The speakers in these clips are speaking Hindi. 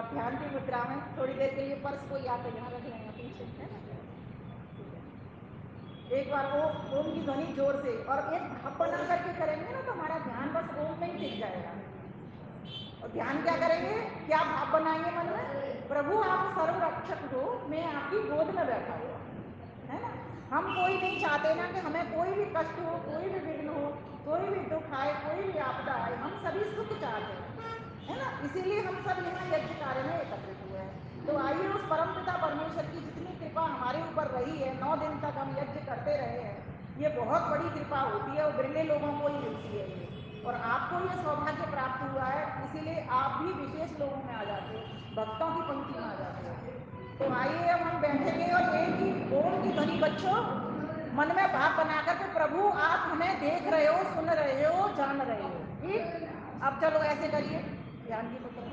ध्यान की मुद्रा में थोड़ी देर के लिए पर्स को याद यहाँ रख लेना पीछे, है ना। एक बार वो ओम की ध्वनि जोर से और एक भाव बना करके करेंगे ना तो हमारा ध्यान बस ओम में ही टिक जाएगा। और ध्यान क्या करेंगे, क्या भाव बनाएंगे मन में, प्रभु आप सर्व रक्षक हो, मैं आपकी गोद में बैठा हुआ, है ना। हम कोई नहीं चाहते ना कि हमें कोई भी कष्ट हो, कोई भी विघ्न हो, कोई भी दुख आए, कोई भी आपदा आए, हम सभी सुख चाहते हैं, है ना। इसीलिए हम सब यहाँ यज्ञ कार्य में एकत्रित हुए हैं। तो आइए उस परम पिता परमेश्वर की जितनी कृपा हमारे ऊपर रही है, 9 दिन तक हम यज्ञ करते रहे हैं, ये बहुत बड़ी कृपा होती है और बिरले लोगों को ही मिलती है ये। और आपको ये सौभाग्य प्राप्त हुआ है, इसीलिए आप भी विशेष लोगों में आ जाते हो, भक्तों की पंक्ति में आ जाते हो। तो आइए अब हम बैठेंगे और एक ही ओम की ध्वनि बच्चों मन में भाव बना करके, प्रभु आप हमें देख रहे हो, सुन रहे हो, जान रहे हो, ठीक। अब चलो ऐसे करिए ध्यान की मुद्रा।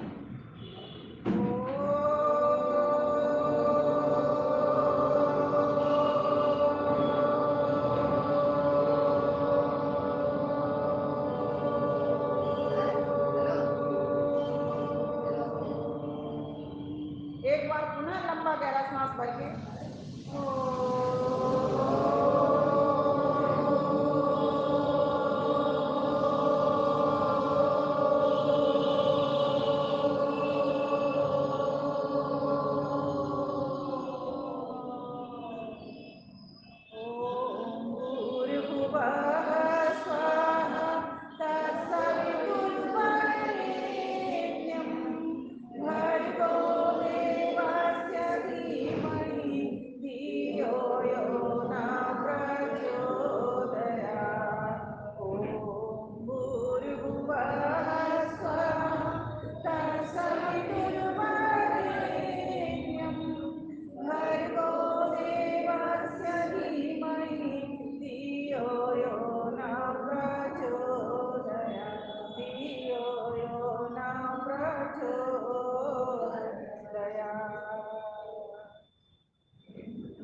एक बार पुनः लंबा गहरा सांस भर के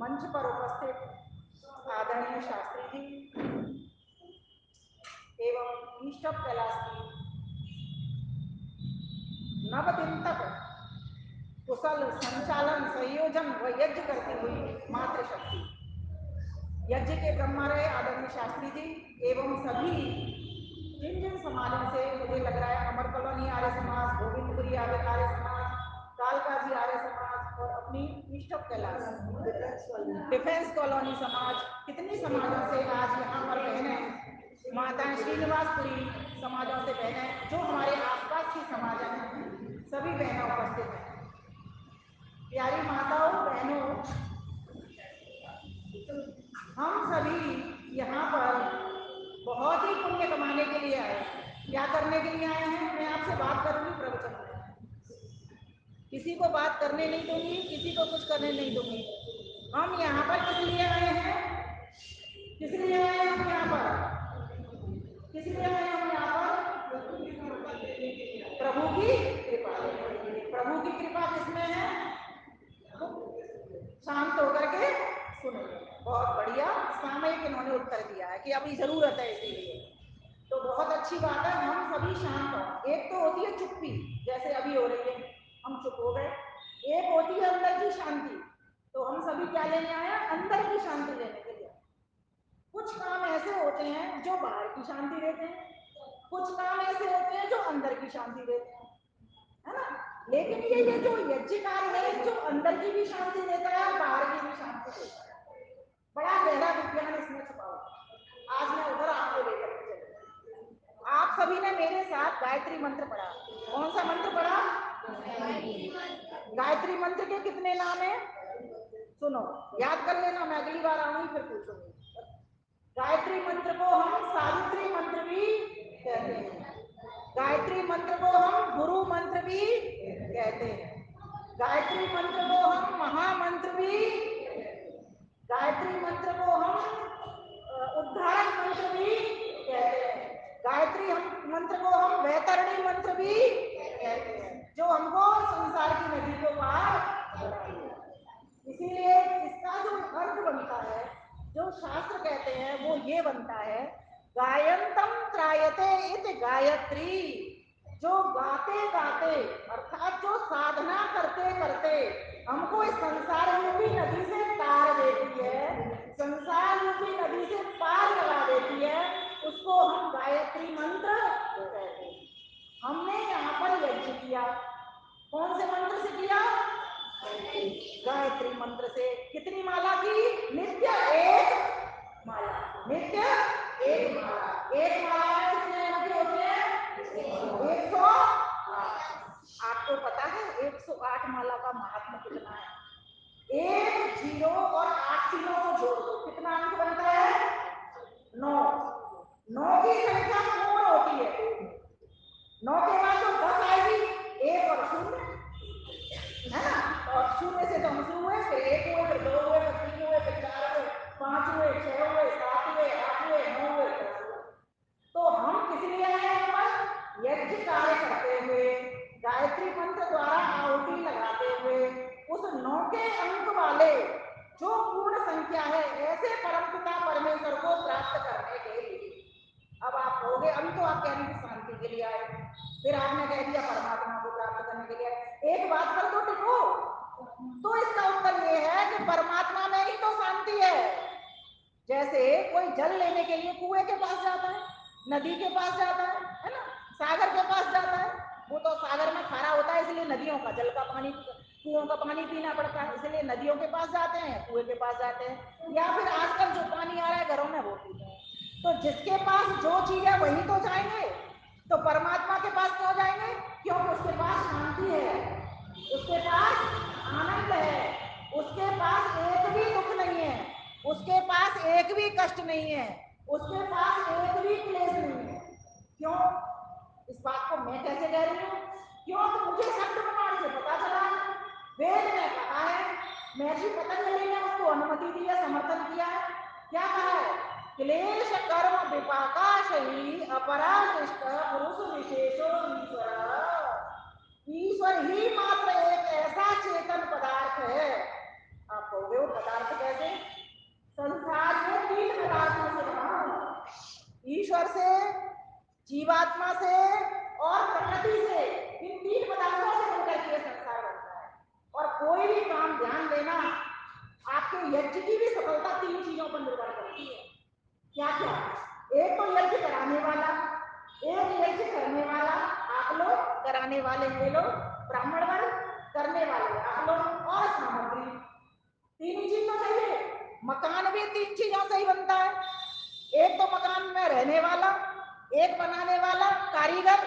मंच पर उपस्थित आदरणीय शास्त्री जी एवं ईष्टव कैलाश की 9 दिन तक कुशल संचालन, संयोजन व यज्ञ करती हुई मातृशक्ति यज्ञ के ब्रह्मा रहे आदरणीय शास्त्री जी एवं सभी जिन जिन समाजों से मुझे लग रहा है, अमर कॉलोनी आर्य समाज, गोविंदपुरी आर्य समाज, कालकाजी आर्य समाज और अपनी ईष्टव कैलाश डिफेंस कॉलोनी समाज, कितनी समाजों से आज यहाँ पर बहनें, माता श्रीनिवासपुरी समाजों से बहनें, जो हमारे आसपास की समाज हैं, सभी बहनें उपस्थित हैं। प्यारी माताओं, बहनों, हम सभी यहाँ पर बहुत ही पुण्य कमाने के लिए आए हैं। क्या करने के लिए आए हैं, मैं आपसे बात करूंगी प्रवचन में, किसी को बात करने नहीं दूंगी, किसी को कुछ करने नहीं दूंगी। हम यहाँ पर किस लिए आए हैं, किस लिए आए हैं हम यहाँ पर, किस लिए आए हैं हम यहाँ पर, प्रभु की कृपा। प्रभु की कृपा किसमें है, शांत होकर के सुनो। बहुत बढ़िया सामयिक इन्होंने उत्तर दिया है कि अभी जरूरत है इसीलिए, तो बहुत अच्छी बात है। हम सभी शांत हों। एक तो होती है चुप्पी, जैसे अभी हो रही है, हम चुप हो गए। एक होती है अंदर की शांति, तो हम सभी क्या लेने आए हैं, अंदर की शांति लेने के लिए। कुछ काम ऐसे होते हैं जो बाहर की शांति देते हैं, कुछ काम ऐसे होते हैं जो अंदर की शांति देते हैं, है ना। लेकिन ये जो यज्ञ कार्य है, जो अंदर की भी शांति देता है और बाहर की भी शांति देता है, बड़ा गहरा विज्ञान इसमें छुपा हुआ है। आज मैं उधर आपको लेकर के चलूंगी। आप सभी ने मेरे साथ गायत्री मंत्र पढ़ा। कौन सा मंत्र पढ़ा, गायत्री मंत्र के कितने नाम है, सुनो याद कर लेना, मैं अगली बार आऊंगी फिर पूछूंगी। गायत्री मंत्र को हम सावित्री मंत्र भी कहते हैं, गायत्री मंत्र को हम गुरु मंत्र भी कहते हैं, गायत्री मंत्र को हम महामंत्र भी, गायत्री मंत्र को हम उद्धारक मंत्र भी कहते हैं, गायत्री मंत्र को हम वैतरणी मंत्र भी कहते हैं, जो हमको संसार की नदी को पार कराती है। इसीलिए इसका जो अर्थ बनता है, जो शास्त्र कहते हैं, वो ये बनता है, गायंतम त्रायते इति गायत्री। जो गाते गाते अर्थात जो साधना करते करते हमको इस संसार रूपी नदी से तार देती है, संसार रूपी नदी से पार लगा देती है, उसको हम गायत्री मंत्र कहते हैं। हमने यहाँ पर यज्ञ किया, कौन से मंत्र से किया? गायत्री मंत्र से। कितनी माला की? नित्य एक माला, नित्य एक माला। एक माला में कितने मंत्र होते हैं? 108। आपको पता है 108 माला का महात्मा कितना है? 1 0 और 8 तीनों को जोड़ दो, कितना अंक बनता है? 9। 9 की संख्या पूर्ण होती है। 9 के बाद जो 10 आएगी, 1 और 0, है ना? और 0 से तो हम शुरू हुए, फिर 1 हुए, फिर 2 हुए, फिर 3 हुए, फिर 4 हुए, 5 हुए, 6 हुए, 7 हुए, 8 हुए, 9 हुए, 10 हुए। तो हम किस लिए आए यहाँ पर? यज्ञ कार्य करते हुए, गायत्री मंत्र द्वारा आहुति लगाते हुए उस 9 के अंक वाले जो पूर्ण संख्या है, ऐसे परमपिता परमेश्वर को प्राप्त करने के लिए। अब आप कहोगे, अभी तो आप कह रहे हैं शांति के लिए आए, फिर आपने कह दिया परमात्मा को प्राप्त करने के लिए। एक बात पर तो टिको। तो इसका उत्तर ये है कि परमात्मा में ही तो शांति है। जैसे कोई जल लेने के लिए कुएं के पास जाता है, नदी के पास जाता है ना, सागर के पास जाता है। वो तो सागर में खारा होता है, इसलिए नदियों का जल का पानी, कुओं का पानी पीना पड़ता है, इसलिए नदियों के पास जाते हैं, कुएं के पास जाते हैं, या फिर आजकल जो पानी आ रहा है घरों में वो पीते हैं। तो जिसके पास जो चीज है वही तो जाएंगे। तो परमात्मा के पास क्यों जाएंगे? क्योंकि उसके पास शांति है, उसके पास आनंद है, उसके पास एक भी दुख नहीं है, उसके पास एक भी कष्ट नहीं है, उसके पास एक भी क्लेश नहीं है। क्यों? इस बात को मैं कैसे कह रही हूँ? क्योंकि मुझे शब्द प्रमाण से पता चला, वेद ने कहा है, महर्षि पतंजलि ने उसको अनुमति दी है, समर्थन किया है। क्या कहा है? क्लेश कर्म विपाकाशयी अपराशिष्ट पुरुष विशेषो ईश्वर। ईश्वर ही मात्र एक ऐसा चेतन पदार्थ है। आप कहोगे वो पदार्थ कैसे? संसार में 3 पदार्थों से बना, ईश्वर से, जीवात्मा से और प्रकृति से। इन 3 पदार्थों से मिलकर के संसार बनता है। और कोई भी काम, ध्यान देना, आपके यज्ञ की भी सफलता 3 चीजों पर निर्भर करती है। क्या क्या? एक तो यज्ञ कराने वाला, एक यज्ञ करने वाला आप लोग, कराने वाले ये लोग ब्राह्मण वर्ग, करने वाले आप लोग, और सामग्री। 3 चीज तो चाहिए। मकान भी 3 चीजों से ही बनता है। एक तो मकान में रहने वाला, एक बनाने वाला कारीगर,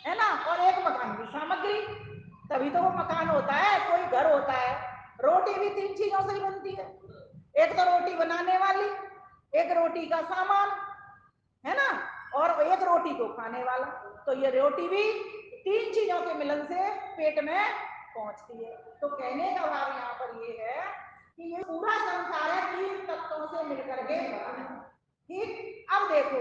है ना, और एक मकान की सामग्री, तभी तो वो मकान होता है, कोई घर होता है। रोटी भी 3 चीजों से ही बनती है। एक तो रोटी बनाने वाली, एक रोटी का सामान, है ना, और एक रोटी को खाने वाला। तो ये रोटी भी 3 चीजों के मिलन से पेट में पहुंचती है। तो कहने का भाव यहाँ पर ये है कि ये पूरा संसार है 3 तत्वों से मिलकर के बना है। ठीक? अब देखो,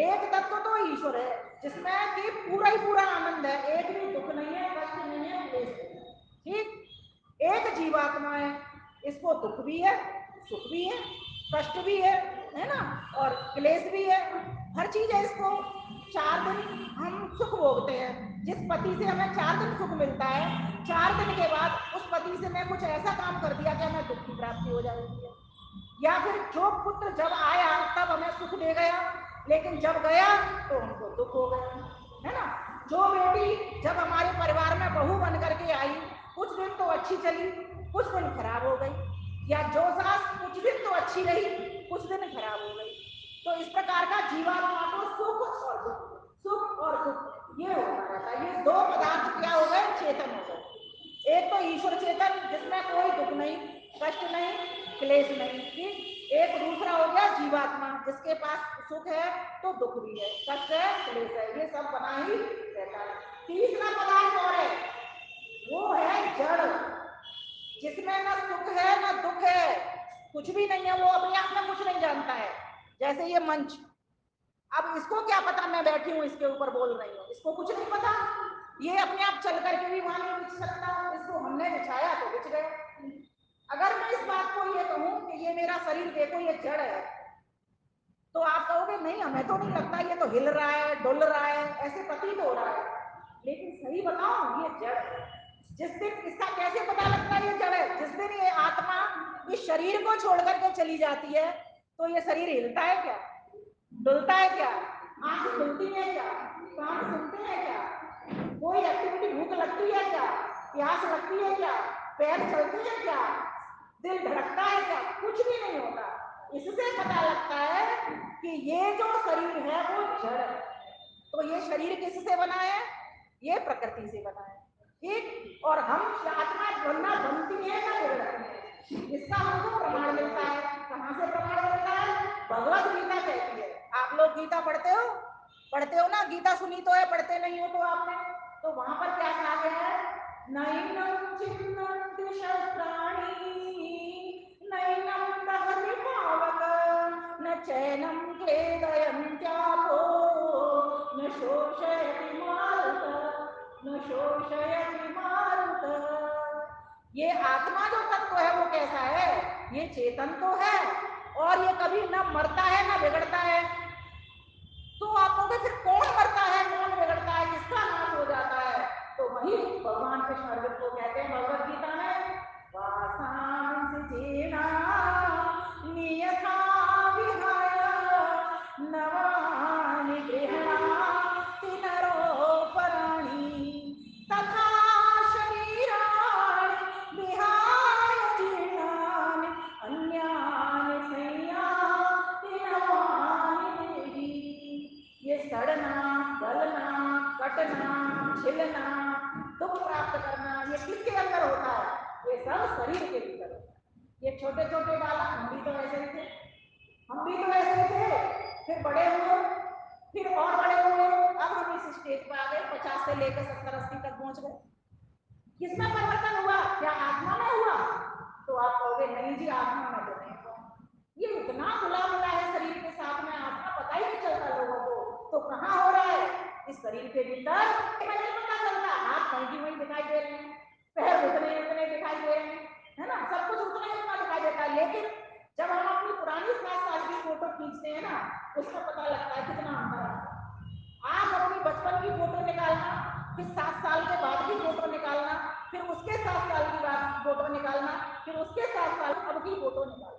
एक तत्व तो ईश्वर है जिसमें कि पूरा ही पूरा आनंद है, एक भी दुख नहीं है, कष्ट नहीं है, क्लेश नहीं है। ठीक? एक जीवात्मा है, इसको दुख भी है, सुख भी है, कष्ट भी है ना, और क्लेश भी है, हर चीज है इसको। 4 दिन हम सुख भोगते हैं। जिस पति से हमें 4 दिन सुख मिलता है, 4 दिन के बाद उस पति से मैं कुछ ऐसा काम कर दिया कि हमें दुख की प्राप्ति हो जाती है। या फिर जो पुत्र जब आया तब हमें सुख दे गया, लेकिन जब गया तो हमको दुख हो गया, है ना। जो बेटी जब हमारे परिवार में बहू बन करके आई, कुछ दिन तो अच्छी चली, कुछ दिन खराब हो गई। या जो सास कुछ दिन तो अच्छी रही, कुछ दिन खराब हो गई। तो इस प्रकार का जीवात्मा को सुख और दुख, सुख और दुख ये होता रहता है। ये 2 पदार्थ क्या हो गए? चेतन हो गए। एक तो ईश्वर चेतन जिसमें कोई दुख नहीं, कष्ट नहीं, क्लेश नहीं। ठीक? एक दूसरा हो गया जीवात्मा जिसके पास सुख है तो दुख भी है, कष्ट है, क्लेश है, ये सब बना ही रहता है। तीसरा पदार्थ और है, वो है जड़, जिसमें ना सुख है ना दुख है, कुछ भी नहीं है, वो अपने आप में कुछ नहीं जानता है। जैसे ये मंच, अब इसको क्या पता मैं बैठी हूँ इसके ऊपर बोल रही हूँ, इसको कुछ नहीं पता। ये अपने आप चल करके भी वहां नहीं बिछ सकता, इसको हमने बिछाया तो बिछ गया। अगर मैं इस बात को ये कहूँ कि ये मेरा शरीर देखो ये जड़ है, तो आप कहोगे नहीं हमें तो नहीं लगता, ये तो हिल रहा है, डुल रहा है, ऐसे प्रतीत हो रहा है। लेकिन सही बताऊं ये जड़ है। जिस दिन इसका कैसे पता लगता है ये जड़ है, जिस दिन ये आत्मा इस शरीर को छोड़ करके चली जाती है तो ये शरीर हिलता है क्या, डुलता है क्या, आंख खुलती है क्या, कान सुनते हैं क्या, कोई एक्टिविटी, भूख लगती है क्या, प्यास लगती है क्या, पैर चलते हैं क्या, दिल धड़कता है क्या, कुछ भी नहीं होता। इससे पता लगता है कि ये जो शरीर है वो जड़ है। तो ये शरीर किससे बना है, ये प्रकृति से बना है, ठीक। और हम आत्मा बनना बनती है ना बिगड़ती है, इसका हमको प्रमाण मिलता है। कहां से प्रमाण मिलता है, भगवत गीता कहती है। आप लोग गीता पढ़ते हो ना, गीता सुनी तो है, पढ़ते नहीं हो तो आपने, तो वहां पर क्या कहा गया है, नैनं छिन्नन्ति शस्त्राणि नैनं दहति पावक न चैनं क्लेदयन्त्यापो न शोषयति मारुतः न शोषयति मारुतः। ये आत्मा जो तत्व है वो कैसा है, ये चेतन तो है और ये कभी न मरता है न बिगड़ता है। तो आप कहोगे फिर कौन मरता है कौन बिगड़ता है, किसका नाश हो जाता है, तो वही भगवान कृष्ण अर्जुन को कहते हैं भगवत गीता में, वासांसि जीर्णा नियथा विहाय नवानि गृह्णाति नरोपराणि तथा शरीराणि विहाय जीर्णानि अन्यानि संयाति नवानि देहि। ये सड़ना, गलना, कटना, छिलना, दुख प्राप्त करना, ये किसके अंदर होता है, ये सब शरीर के भीतर होता है। ये छोटे छोटे बालक, हम भी तो ऐसे ही थे, हम भी तो ऐसे ही थे, फिर बड़े हुए, फिर और बड़े हुए, अब हम इस स्टेज पर आ गए, 50 से लेकर 70-80 तक पहुंच गए। किसमें परिवर्तन हुआ, क्या आत्मा में हुआ, तो आप कहोगे नहीं जी आत्मा में तो नहीं हुआ, ये इतना खुला मिला है शरीर के साथ में, आत्मा पता ही नहीं चलता लोगों को, तो कहाँ हो रहा है, इस शरीर के भीतर नहीं पता चलता, हाथ कहीं की वहीं दिखाई दे रहे हैं, पैर उतने उतने दिखाई दे रहे हैं, है ना, सब कुछ उतना ही उतना दिखाई देता है। लेकिन जब हम अपनी पुरानी 7 साल की फोटो खींचते हैं ना, उसका पता लगता है कितना अंतर आता है। आप अपनी बचपन की फोटो निकालना, फिर 7 साल के बाद की फोटो निकालना, फिर उसके 7 साल की बाद की फोटो निकालना, फिर उसके 7 साल अब की फोटो निकालना,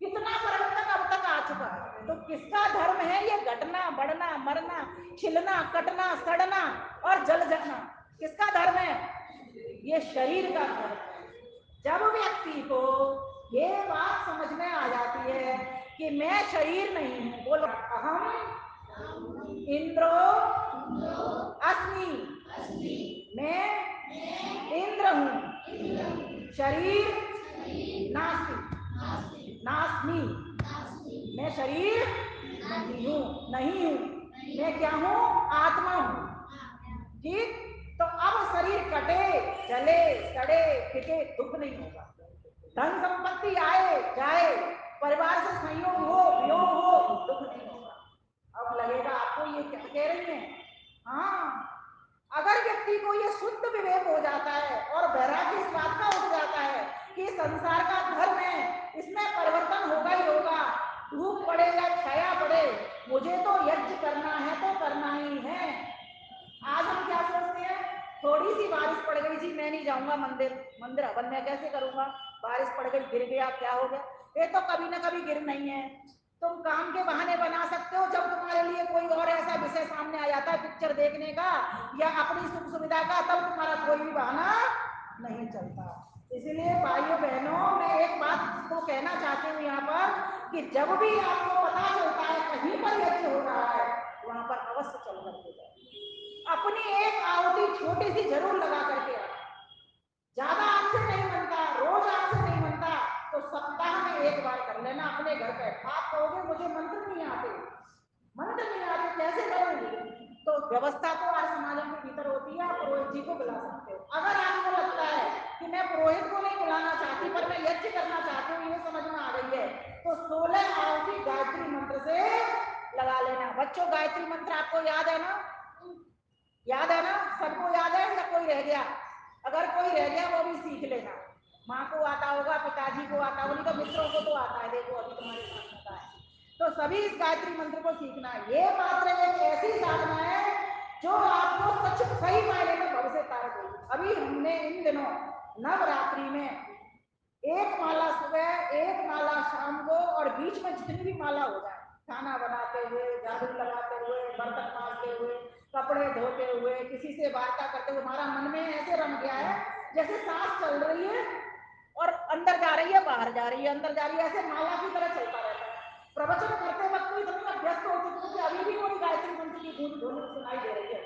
कितना परिवर्तन अब तक आ चुका है। तो किसका धर्म है ये घटना बढ़ना मरना छिलना कटना सड़ना और जल जाना, किसका धर्म है, ये शरीर का धर्म है। जब व्यक्ति को ये बात समझ में आ जाती है कि मैं शरीर नहीं हूं, बोलो अहम इंद्रो अस्मि, मैं इंद्र हूं, शरीर नास्ति, नास्मि, मैं शरीर नहीं हूं, नहीं हूं, मैं क्या हूं, आत्मा हूं, ठीक। तो अब शरीर कटे जले सड़े फिटे दुख नहीं होगा, धन संपत्ति आए जाए, परिवार से संयोग हो वियोग हो, दुख नहीं होगा। अब लगेगा आपको ये क्या कह रही है, हाँ, अगर व्यक्ति को ये शुद्ध विवेक हो जाता है और वैराग्य इस बात का उठ जाता है कि संसार का धर्म है, इसमें परिवर्तन होगा ही होगा, धूप पड़े या छाया पड़े, मुझे तो यज्ञ करना है तो करना ही है। आज हम क्या सोचते हैं, थोड़ी सी बारिश पड़ गई जी मैं नहीं जाऊंगा मंदिर, मंदिर हवन मैं कैसे करूंगा, बारिश पड़ गई गिर गया क्या हो गया, ये तो कभी ना कभी गिर नहीं है। तुम काम के बहाने बना सकते हो, जब तुम्हारे लिए कोई और ऐसा विषय सामने आ जाता है पिक्चर देखने का या अपनी सुख सुविधा का, तब तुम्हारा कोई भी बहाना नहीं चलता। इसलिए भाइयों बहनों मैं एक बात को कहना चाहती हूँ यहाँ पर कि जब भी आपको पता चलता है कहीं पर यज्ञ हो रहा है, वहां पर अवश्य चल करके जाए, अपनी एक आहुति छोटी सी जरूर लगा करके आए, ज्यादा आपसे नहीं बनता, रोज आपसे नहीं बनता, तो सप्ताह में एक बार कर लेना अपने घर पे। आप कहोगे मुझे मंत्र नहीं आते, मंत्र नहीं आते कैसे करूंगी, तो व्यवस्था तो आज समाज के भीतर होती है, आप पुरोहित जी को बुला सकते हो। अगर आपको लगता है कि मैं पुरोहित को नहीं बुलाना चाहती पर मैं यज्ञ करना चाहती हूँ, ये समझ में आ गई है, तो 16 आहुति गायत्री मंत्र से लगा लेना। बच्चों गायत्री मंत्र आपको याद है ना, याद है ना, सबको याद है या कोई रह गया, अगर कोई रह गया वो भी सीख लेना, माँ को आता होगा पिताजी को आता होगा, तो मित्रों को तो आता है, देखो अभी तुम्हारे साथ होता है, तो सभी इस गायत्री मंत्र को सीखना। ये मात्र एक ऐसी साधना है जो आपको सच सही मायने में भव से तार देगी। अभी हमने इन दिनों नवरात्रि में एक माला सुबह, एक माला शाम को, और बीच में जितनी भी माला हो जाए, खाना बनाते हुए, झाड़ू लगाते हुए, बर्तन मारते हुए, कपड़े धोते हुए, किसी से वार्ता करते हुए, हमारा मन में ऐसे रम गया है जैसे सांस चल रही है और अंदर जा रही है, बाहर जा रही है, अंदर जा रही है, ऐसे माला की तरह चलता रहता है। प्रवचन करते वक्त इतनी व्यस्त हो चुके हैं कि अभी भी वही गायत्री मंत्र की गूंज ध्वनि सुनाई दे रही है।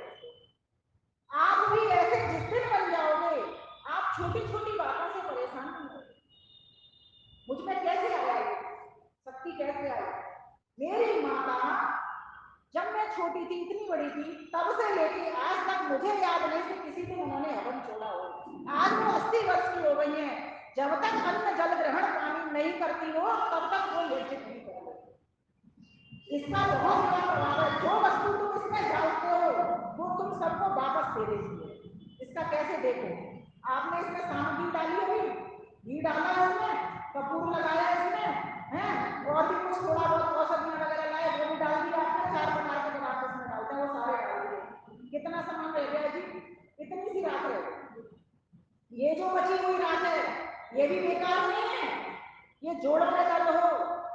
आप भी ऐसे जिस दिन बन जाओगे, आप छोटी छोटी बातों से परेशान नहीं होगे। मुझ में कैसे आया ये शक्ति, कैसे आई? मेरी माता जब मैं छोटी थी, इतनी बड़ी थी, तब से लेके आज तक मुझे याद नहीं कि किसी दिन उन्होंने हवन छोड़ा हो। आज वो 80 वर्ष की हो गई हैं। जब तक अन्न जल ग्रहण पानी नहीं करती हो, तब तक वो यज्ञ नहीं करती। इसका बहुत बड़ा प्रभाव है। जो वस्तु तुम इसमें डालते हो वो तुम सबको वापस दे देती है। इसका कैसे देखो, आपने इसमें सामग्री डाली होगी, घी डाला है इसमें, कपूर लगाया इसमें, है, और भी कुछ थोड़ा बहुत औषधियां वगैरह लाए, वो भी डाल दिया आपने। 4 प्रकार के पदार्थ इसमें डालते हैं, वो सारे डाल दिए। कितना सामान रह गया जी? इतनी सी राख रह गई। ये जो बची हुई राख है ये भी बेकार नहीं है। ये जोड़ों में दर्द हो,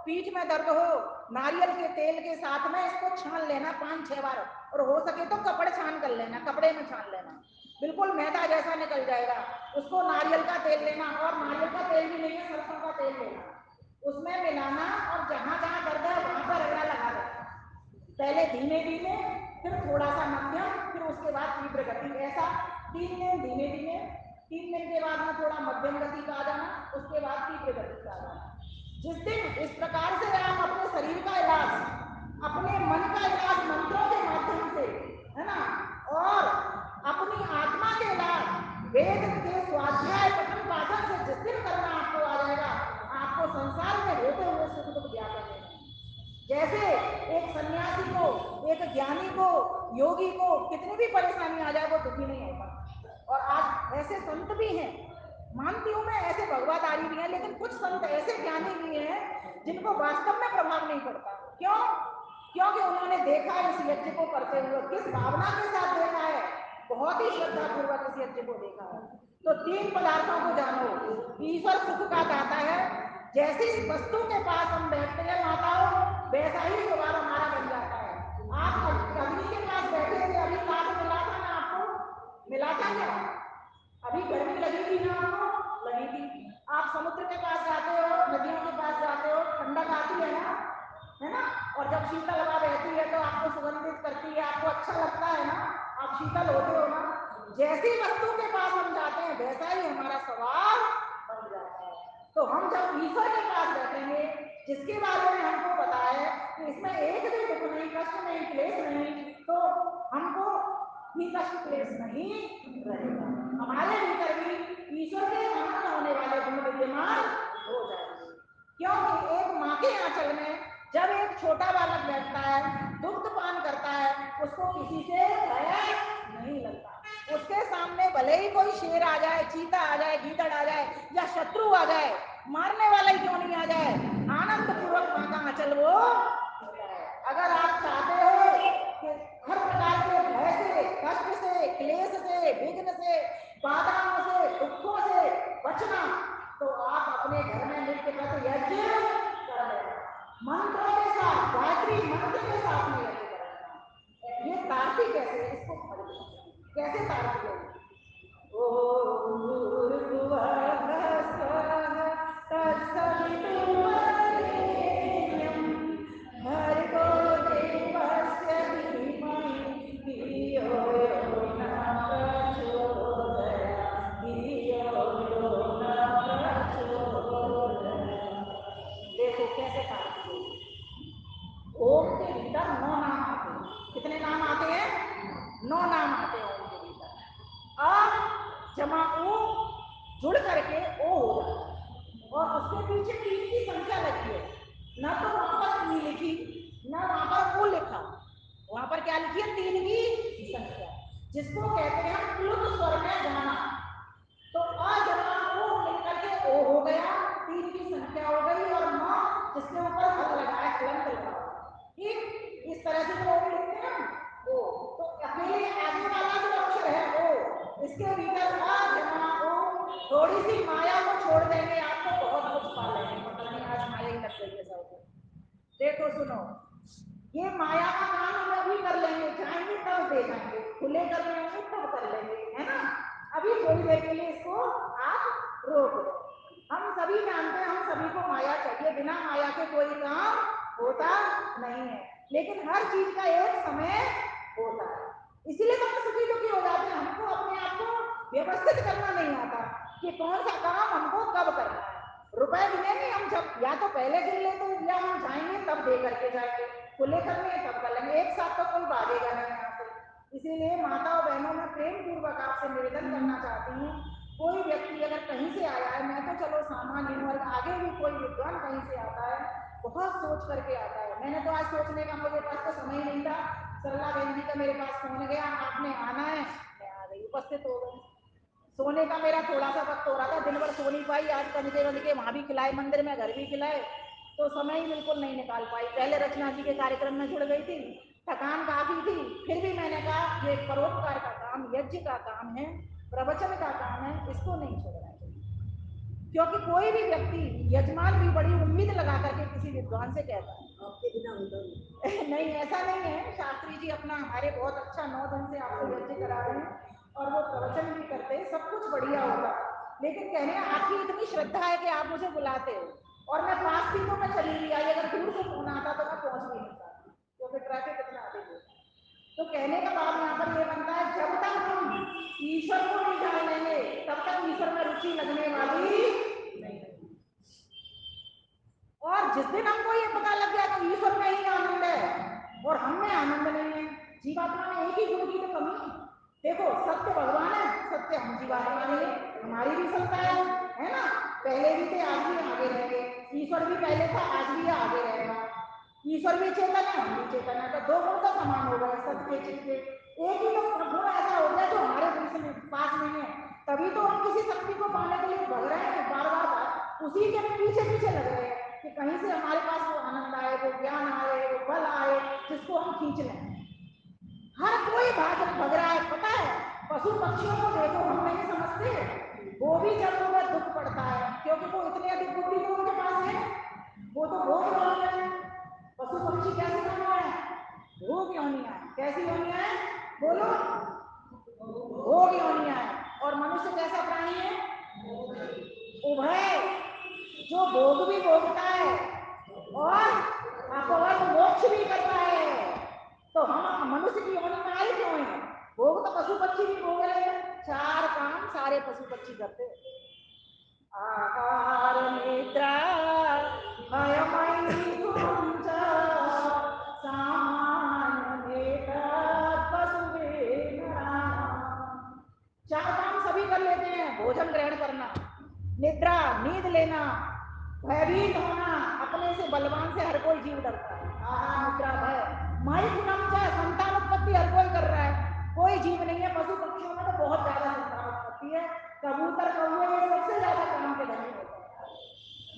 पीठ में दर्द हो, नारियल के तेल के साथ में इसको छान लेना 5-6 बार, और हो सके तो कपड़े छान कर लेना, कपड़े में छान लेना, बिल्कुल मैदा जैसा निकल जाएगा। उसको नारियल का तेल लेना, और नारियल का तेल भी नहीं है, सरसों का तेल लेना, उसमें मिलाना, और जहां जहां दर्द है वहां पर रगड़ा लगा देना। पहले धीमे धीमे, फिर थोड़ा सा मध्यम, फिर उसके बाद तीव्र गति। ऐसा 3 दिन धीमे धीमे, 3 दिन के बाद में थोड़ा मध्यम गति का आ जाना, उसके बाद तीव्र गति का आ जाना। जिस दिन इस प्रकार से आप अपने शरीर का इलाज, अपने मन का इलाज मंत्रों के माध्यम से, है ना, और अपनी आत्मा के इलाज वेद के स्वाध्याय पठन पाठन से जिस दिन करना आपको आ जाएगा, आपको संसार में होते हुए सुख दुख ज्ञापन नहीं। जैसे एक सन्यासी को, एक ज्ञानी को, योगी को कितनी भी परेशानी आ जाए वो दुखी नहीं होता। और आज ऐसे संत भी हैं, मानती हूं मैं, ऐसे भगवाधारी भी हैं, लेकिन कुछ संत ऐसे ज्ञानी भी हैं जिनको वास्तव में प्रभाव नहीं पड़ता। क्यों? क्योंकि उन्होंने देखा इस यज्ञ को करते हुए, किस भावना के साथ देखा है, बहुत ही श्रद्धा पूर्वक इस यज्ञ को देखा है। तो 3 पदार्थों को जानो, ईश्वर सुख का दाता है। जैसे इस वस्तु के पास हम बैठते हैं माताओं, वैसा ही स्वभाव हमारा बन जाता है। आप अग्नि के पास बैठे थे, अभी ताप मिला था ना आपको? मिला था क्या? अभी गर्मी लगी थी ना आपको? लगी थी। आप समुद्र के पास जाते हो, नदियों के पास जाते हो, ठंडक आती है ना, है ना, और जब शीतल हवा बहती है तो आपको सुगंधित करती है, आपको अच्छा लगता है ना, आप शीतल होते हो ना। जैसी वस्तु के पास हम जाते हैं वैसा ही हमारा स्वभाव बन जाता है। तो हम जब ईश्वर के पास बैठेंगे, जिसके बारे में हमको पता है कि इसमें एक भी दुख नहीं, कष्ट नहीं, क्लेश नहीं, तो हमको भी कष्ट क्लेश नहीं रहेगा। हमारे भीतर भी ईश्वर के आनंद होने वाले गुण विद्यमान हो जाएंगे। क्योंकि एक माँ के आंचल में जब एक छोटा बालक बैठता है, दुग्ध पान करता है, उसको किसी से भय नहीं लगता। उसके सामने भले ही कोई शेर आ जाए, चीता आ जाए, गीदड़ आ जाए, या शत्रु आ जाए, मारने वाला ही क्यों नहीं आ जाए, आनंद पूर्वक मां का आंचल वो लेता है। अगर आप चाहते हो कि हर प्रकार के भय से, कष्ट से, क्लेश से, विघ्न से, बाधाओं से, दुखों से बचना, तो आप अपने घर में नित्य व्रत यज्ञ कर लेना, मंत्रों के साथ, गायत्री मंत्र के साथ में यज्ञ करना। ये तार्किक कैसे, इसको कैसे तार्किक है? ओम भूर्भुवः स्वः तत्सवितुर्वरेण्यं भर्गो देवस्य धीमहि धियो यो नः प्रचोदयात्, धियो यो नः प्रचोदयात्। देखो कैसे तार्किक है। ओम के भीतर 9 नाम आते हैं। कितने नाम आते हैं? 9 नाम आते हैं ओम के भीतर। देखो सुनो, ये माया का काम हम अभी कर लेंगे, चाहेंगे तब दे जाएंगे, खुले कर लेंगे तब कर लेंगे, है ना। अभी थोड़ी देर के लिए इसको आप रोक दो। हम सभी जानते हैं, हम सभी को माया चाहिए, बिना माया के कोई काम होता नहीं है, लेकिन हर चीज का एक समय होता है। इसीलिए तो हम सुखी दुखी हो जाते हैं। हमको अपने आप को व्यवस्थित करना नहीं आता कि कौन सा काम हमको कब करना है। रुपए मिलेंगे हम जब, या तो पहले गिन ले तो, या हम जाएंगे तब दे करके जाएंगे, खुले करने तब कर लेंगे, एक साथ तो कोई भागेगा नहीं यहाँ से। इसीलिए माता और बहनों में प्रेम पूर्वक आपसे निवेदन करना चाहती हूँ, कोई व्यक्ति अगर कहीं से आया है, मैं तो चलो सामान्य हूँ, और आगे भी कोई विद्वान कहीं से आता है, बहुत सोच करके आता है। मैंने तो आज सोचने का, मेरे पास तो समय नहीं था, सरला बहन जी का मेरे पास फोन गया, आपने आना है, मैं आ गई, उपस्थित हो गई। सोने का मेरा थोड़ा सा वक्त हो रहा था, दिन भर सो नहीं पाई, आज कंजे बंज के वहां भी खिलाए, मंदिर में घर भी खिलाए, तो समय ही बिल्कुल नहीं निकाल पाई। पहले रचना जी के कार्यक्रम में जुड़ गई थी, थकान काफी थी, फिर भी मैंने कहा ये परोपकार का काम, यज्ञ का काम है, प्रवचन का काम है, इसको नहीं छोड़ना चाहिए। क्योंकि कोई भी व्यक्ति, यजमान भी बड़ी उम्मीद लगा करके किसी विद्वान से कहता है, आपके बिना होता नहीं, ऐसा नहीं है। शास्त्री जी अपना हमारे बहुत अच्छा 9 दिन से आपको यज्ञ करा रहे हैं, और वो प्रवचन भी करते हैं, सब कुछ बढ़िया होगा, लेकिन कहने आपकी इतनी श्रद्धा है कि आप मुझे बुलाते हो, और मैं 5 दिनों में चली भी आई, अगर दूर से फोन आता तो मैं पहुंच भी नहीं पाती, क्योंकि ट्रैफिक इतना अधिक है। तो कहने का भाव यहाँ पर ये बनता है, जब तक हम ईश्वर को नहीं जान लेंगे, तब तक ईश्वर में रुचि लगने वाली नहीं। और जिस दिन हमको ये पता लग गया कि ईश्वर में ही आनंद है और हम में आनंद नहीं है, जीवात्मा में एक ही गुण की तो कमी है। देखो, सत्य भगवान है, सत्य हम जीवात्मा है, हमारी भी सत्ता है ना। पहले भी थे, आज भी आगे रहेंगे। ईश्वर भी पहले था, आज भी आगे रहेगा। ईश्वर भी चेतन है, हम भी चेतन है, तो दो गुण तो समान हो गए, सत्य चित्त के। एक ही तो गुण ऐसा हो गया जो हमारे बीच में पास में है, तभी तो हम किसी शक्ति को पाने के लिए भग रहे हैं, बार बार उसी के पीछे पीछे लग रहे हैं कि कहीं से हमारे पास वो आनंद आए, वो ज्ञान आए, वो बल आए, जिसको हम खींच लें। हर कोई भग रहा है, पता है। पशु पक्षियों को देखो, हम नहीं समझते, वो भी जब उन्हें दुख पड़ता है, क्योंकि वो इतने अधिक बुद्धि तो उनके पास है, वो तो भोग योनियां है। पशु पक्षी कैसी योनियां है? भोग योनियां है। कैसी योनियां है? बोलो, भोग योनियां है। और मनुष्य कैसा प्राणी है? उभय, जो भोग भी भोगता है और अपवर्ग मोक्ष भी करता है। तो हम मनुष्य की योनि में आए क्यों है? भोग तो पशु पक्षी भी भोग रहे हैं, 4 काम सारे पशु पक्षी करते हैं। आहार निद्रा भयमैथुनं च सामान्यमेतत् पशुभिः नराणाम्। 4 काम सभी कर लेते हैं, भोजन ग्रहण करना, निद्रा नींद लेना, भयभीत होना, अपने से बलवान से हर कोई जीव डरता है। आहार निद्रा भय, मैथुनम च संतान उत्पत्ति हर कोई कर रहा है, कोई जीव नहीं है। पशु पक्षियों में तो बहुत ज्यादा संतान उत्पत्ति है, कबूतर कौवे ये सबसे ज्यादा काम के धनी होते हैं,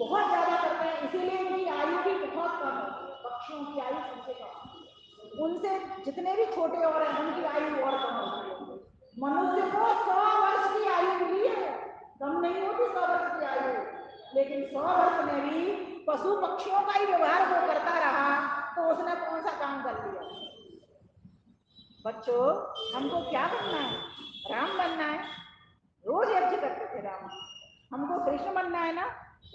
बहुत ज्यादा करते हैं, इसीलिए इनकी आयु भी बहुत कम होती है। पक्षियों की आयु सबसे कम होती है, उनसे जितने भी छोटे और हैं उनकी आयु और कम होती है। मनुष्य को 100 वर्ष की आयु मिली है, कम नहीं होती 100 वर्ष की आयु, लेकिन 100 वर्ष में भी पशु पक्षियों का ही व्यवहार वो करता रहा, तो उसने कौन सा काम कर लिया? बच्चों, हमको क्या बनना है? राम बनना है, रोज यज्ञ करते थे राम। हमको कृष्ण बनना है ना,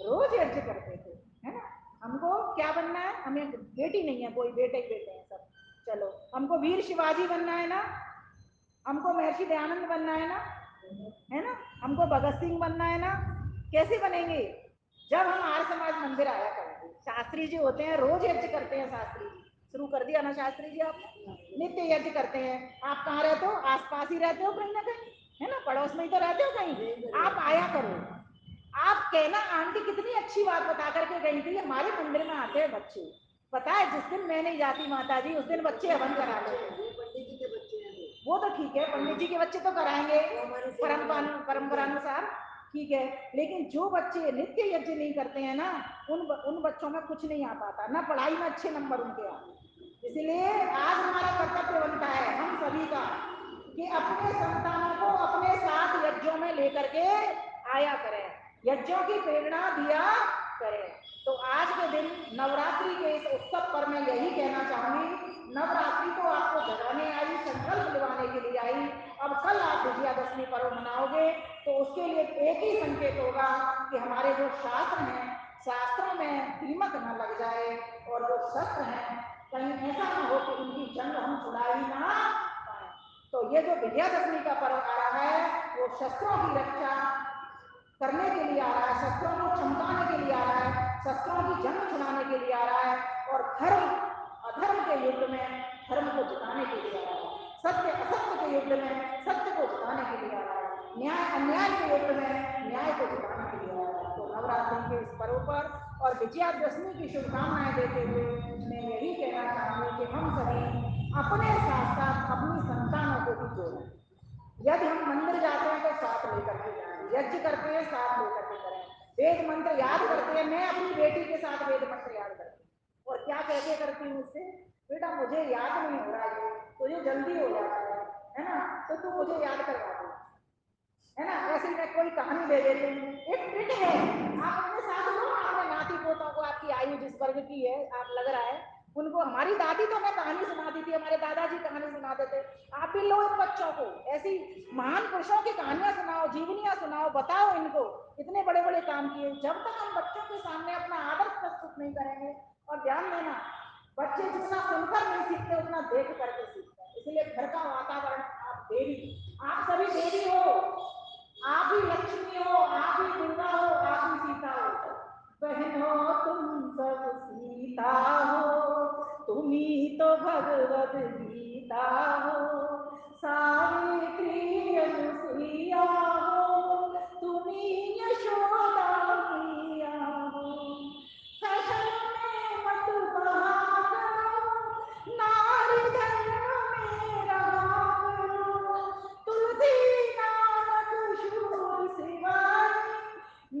रोज यज्ञ करते थे, है ना। हमको क्या बनना है? हमें बेटी नहीं है कोई, बेटे ही बेटे हैं सब। चलो, हमको वीर शिवाजी बनना है ना, हमको महर्षि दयानंद बनना है ना, है ना, हमको भगत सिंह बनना है ना। कैसे बनेंगे? जब हम आर्य समाज मंदिर आया करेंगे। शास्त्री जी होते हैं, रोज यज्ञ करते हैं शास्त्री जी, शुरू कर दिया ना शास्त्री जी आपने, नित्य यज्ञ करते हैं। आप कहाँ रहते हो? आसपास ही रहते हो कहीं ना कहीं, है ना, पड़ोस में ही तो रहते हो कहीं, आप आया करो। आप कहना आंटी कितनी अच्छी बात बता करके गई थी, हमारे मंदिर में आते हैं बच्चे, पता है जिस दिन मैं नहीं जाती माता जी, उस दिन बच्चे हवन करा लेते हैं। पंडित जी के बच्चे हैं वो तो ठीक है, पंडित जी के बच्चे तो कराएंगे परंपरानुसार, ठीक है, लेकिन जो बच्चे नित्य यज्ञ नहीं करते हैं ना, उन बच्चों में कुछ नहीं आ पाता, ना पढ़ाई में अच्छे नंबर उनके आते। इसलिए आज हमारा कर्तव्य बनता है हम सभी का कि अपने संतानों को अपने साथ यज्ञों में लेकर के आया करें, यज्ञों की प्रेरणा दिया करें। तो आज के दिन नवरात्रि के इस उत्सव पर मैं यही कहना चाहूंगी, नवरात्रि तो आपको जगाने आई, संकल्प दिलाने के लिए आई। अब कल आप विजयादशमी पर्व मनाओगे तो उसके लिए एक ही संकेत होगा कि हमारे जो शास्त्र हैं, शास्त्रों में कीमत न लग जाए, और जो शस्त्र हैं कहीं ऐसा न हो कि उनकी जंग हम छुड़ा ही ना पाए। तो ये जो विजयादशमी का पर्व आ रहा है वो शस्त्रों की रक्षा करने के लिए आ रहा है, शस्त्रों को चमकाने के लिए आ रहा है, शस्त्रों की जंग छुड़ाने के लिए आ रहा है, और धर्म अधर्म के युद्ध में धर्म को जिताने के लिए आ रहा है, सत्य असत्य के युद्ध में सत्य को जिताने के लिए आ रहा है, न्याय अन्याय के युद्ध में न्याय को जिताने के लिए आ रहा है। तो नवरात्रि के इस पर्व पर और विजयादशमी की शुभकामनाएं देते हुए मैं यही कहना चाहूंगी कि हम सभी अपने साथ साथ अपनी संतानों को भी जोड़ें। यदि हम मंदिर जाते हैं तो साथ लेकर के जाएं, यज्ञ करते हैं साथ लेकर के करें, वेद मंत्र याद करते हैं। मैं अपनी बेटी के साथ वेद मंत्र याद करती हूँ, और क्या कहते करती हूँ उससे, बेटा मुझे याद नहीं हो रहा है, तुझे जल्दी हो जाता है ना, तो तू मुझे याद करवा दे, है ना। ऐसे मैं कोई कहानी दे देती हूँ, एक ट्रिक है, आप अपने साथ लो, अपने नाती पोतों को, आपकी आयु जिस वर्ग की है आप लग रहा है उनको, हमारी दादी तो मैं कहानी सुनाती थी, हमारे दादाजी कहानी सुनाते थे, आप भी लो इन बच्चों को, ऐसी महान पुरुषों की कहानियां सुनाओ, जीवनियां सुनाओ, बताओ इनको इतने बड़े बड़े काम किए। जब तक हम बच्चों के सामने अपना आदर्श प्रस्तुत नहीं करेंगे, और ध्यान देना बच्चे जितना सुनकर नहीं सीखते उतना देख करके सीखते हैं, इसलिए घर का वातावरण, आप देवी, आप सभी देवी हो, आप ही लक्ष्मी हो, आप ही दुर्गा हो, आप ही सीता हो, बहन हो तुम सब सीता हो, तुम ही तो भगवत गीता हो, सावित्री अनुसुईया हो, तुम ही यशोदा मैया हो, फैशन में मत बहा करो, नारी धर्म में रहा करो, तुलसी नानक शूर शिवाजी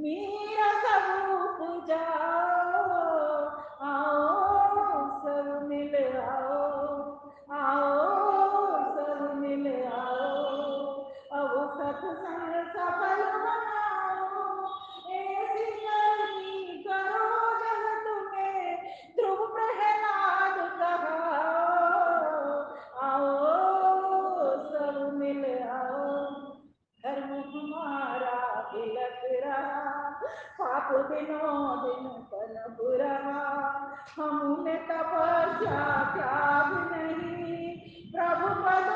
मीरा सब उपजाओ, आओ सब मिल आओ सब मिल आओ, अब सत्संग सफल बनाओ, ऐसी करनी करो जगत में ध्रुव प्रहलाद कहाओ, आओ सब मिल आओ, धर्म हमारा बिलक रहा, पाप दिनों दिन पनप रहा, हम में तपस्या त्याग नहीं, प्रभु पद